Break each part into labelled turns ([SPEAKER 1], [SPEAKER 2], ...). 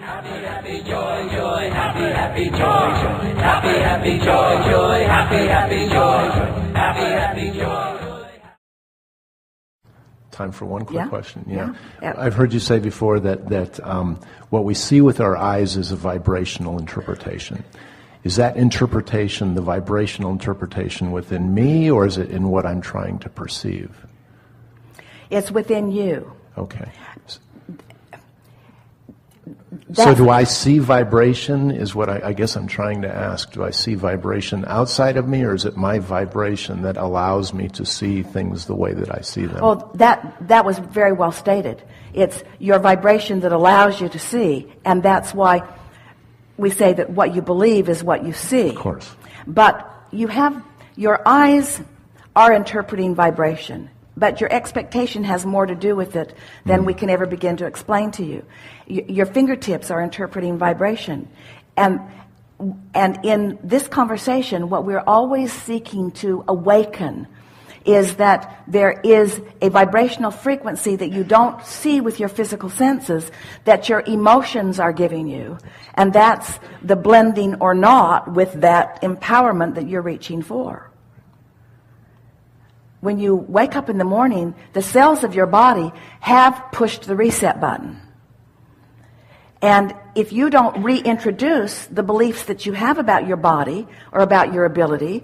[SPEAKER 1] Happy, happy, joy, joy, happy, happy, joy, joy, happy, happy, joy, joy, happy, happy, joy, joy, happy, happy, joy, joy.
[SPEAKER 2] Time for one quick question.
[SPEAKER 3] Yeah.
[SPEAKER 2] I've heard you say before that what we see with our eyes is a vibrational interpretation. Is that interpretation the vibrational interpretation within me, or is it in what I'm trying to perceive?
[SPEAKER 3] It's within you.
[SPEAKER 2] Okay. So do I see vibration, is what I guess I'm trying to ask. Do I see vibration outside of me, or is it my vibration that allows me to see things the way that I see them?
[SPEAKER 3] Well, that was very well stated. It's your vibration that allows you to see, and that's why we say that what you believe is what you see.
[SPEAKER 2] Of course.
[SPEAKER 3] But your eyes are interpreting vibration. But your expectation has more to do with it than we can ever begin to explain to you. Your fingertips are interpreting vibration. And in this conversation, what we're always seeking to awaken is that there is a vibrational frequency that you don't see with your physical senses, that your emotions are giving you. And that's the blending or not with that empowerment that you're reaching for. When you wake up in the morning, the cells of your body have pushed the reset button. And if you don't reintroduce the beliefs that you have about your body or about your ability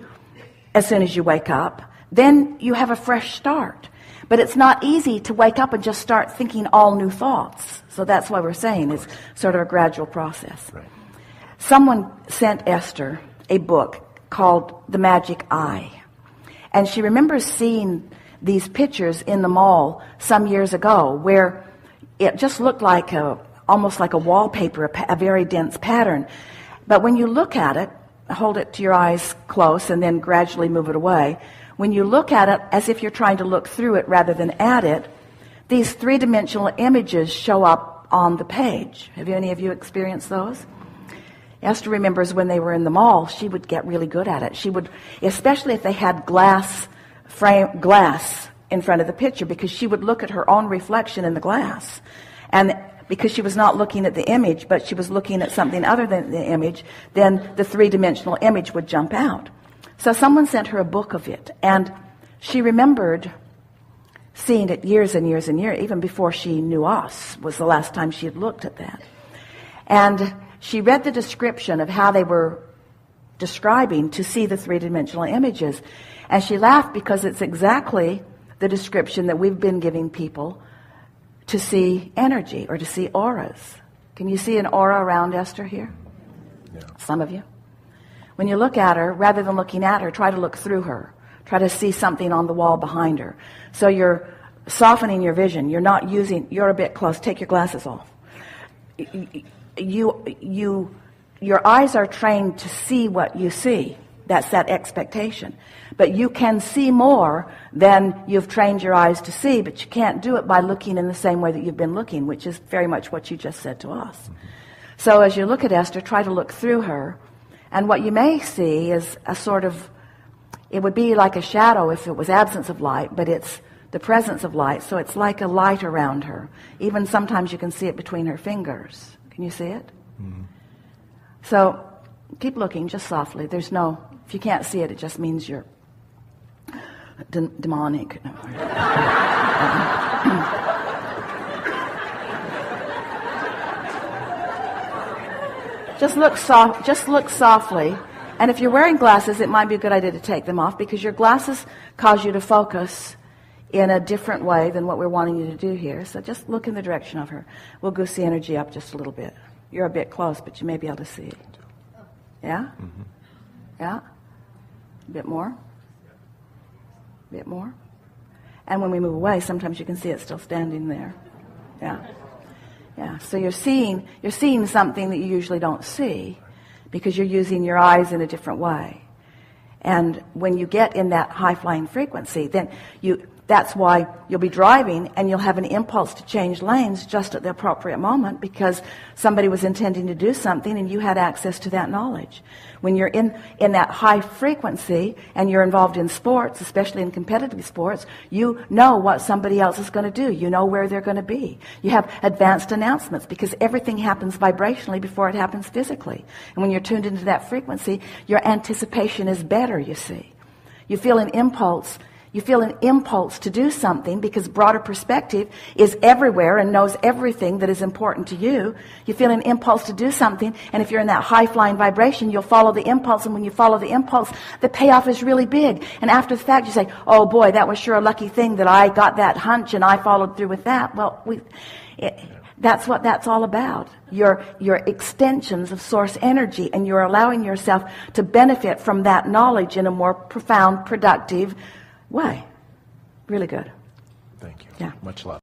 [SPEAKER 3] as soon as you wake up, then you have a fresh start. But it's not easy to wake up and just start thinking all new thoughts. So that's why we're saying it's sort of a gradual process.
[SPEAKER 2] Right.
[SPEAKER 3] Someone sent Esther a book called The Magic Eye. And she remembers seeing these pictures in the mall some years ago where it just looked like almost like a wallpaper, a very dense pattern. But when you look at it, hold it to your eyes close and then gradually move it away. When you look at it as if you're trying to look through it rather than at it, these three-dimensional images show up on the page. Have any of you experienced those? Esther remembers when they were in the mall, she would get really good at it. She would, especially if they had glass in front of the picture, because she would look at her own reflection in the glass. And because she was not looking at the image, but she was looking at something other than the image, then the three-dimensional image would jump out. So someone sent her a book of it, and she remembered seeing it years and years and years, even before she knew us, was the last time she had looked at that. And she read the description of how they were describing to see the three-dimensional images. And she laughed because it's exactly the description that we've been giving people to see energy or to see auras. Can you see an aura around Esther here?
[SPEAKER 2] Yeah.
[SPEAKER 3] Some of you. When you look at her, rather than looking at her, try to look through her. Try to see something on the wall behind her. So you're softening your vision. You're a bit close. Take your glasses off. Your eyes are trained to see what you see. That's that expectation. But you can see more than you've trained your eyes to see, but you can't do it by looking in the same way that you've been looking, which is very much what you just said to us. Mm-hmm. So as you look at Esther, try to look through her, and what you may see is a sort of, it would be like a shadow if it was absence of light, but it's the presence of light, so it's like a light around her. Even sometimes you can see it between her fingers. Can you see it? Mm-hmm. So keep looking, just softly. If you can't see it, it just means you're demonic. Just look softly. And if you're wearing glasses, it might be a good idea to take them off, because your glasses cause you to focus in a different way than what we're wanting you to do here. So just look in the direction of her. We'll goose the energy up just a little bit. You're a bit close, but you may be able to see it. Yeah? Mm-hmm. Yeah? A bit more? A bit more? And when we move away, sometimes you can see it still standing there. Yeah. Yeah. So you're seeing something that you usually don't see, because you're using your eyes in a different way. And when you get in that high-flying frequency, then That's why you'll be driving and you'll have an impulse to change lanes just at the appropriate moment because somebody was intending to do something and you had access to that knowledge. When you're in that high frequency and you're involved in sports, especially in competitive sports, you know what somebody else is going to do. You know where they're going to be. You have advanced announcements because everything happens vibrationally before it happens physically. And when you're tuned into that frequency, your anticipation is better, you see. You feel an impulse. You feel an impulse to do something because broader perspective is everywhere and knows everything that is important to you. You feel an impulse to do something, and if you're in that high-flying vibration, you'll follow the impulse, and when you follow the impulse, the payoff is really big. And after the fact, you say, oh boy, that was sure a lucky thing that I got that hunch and I followed through with that. Well, that's what that's all about. Your extensions of source energy, and you're allowing yourself to benefit from that knowledge in a more profound, productive way. Really good.
[SPEAKER 2] Thank you.
[SPEAKER 3] Yeah.
[SPEAKER 2] Much love.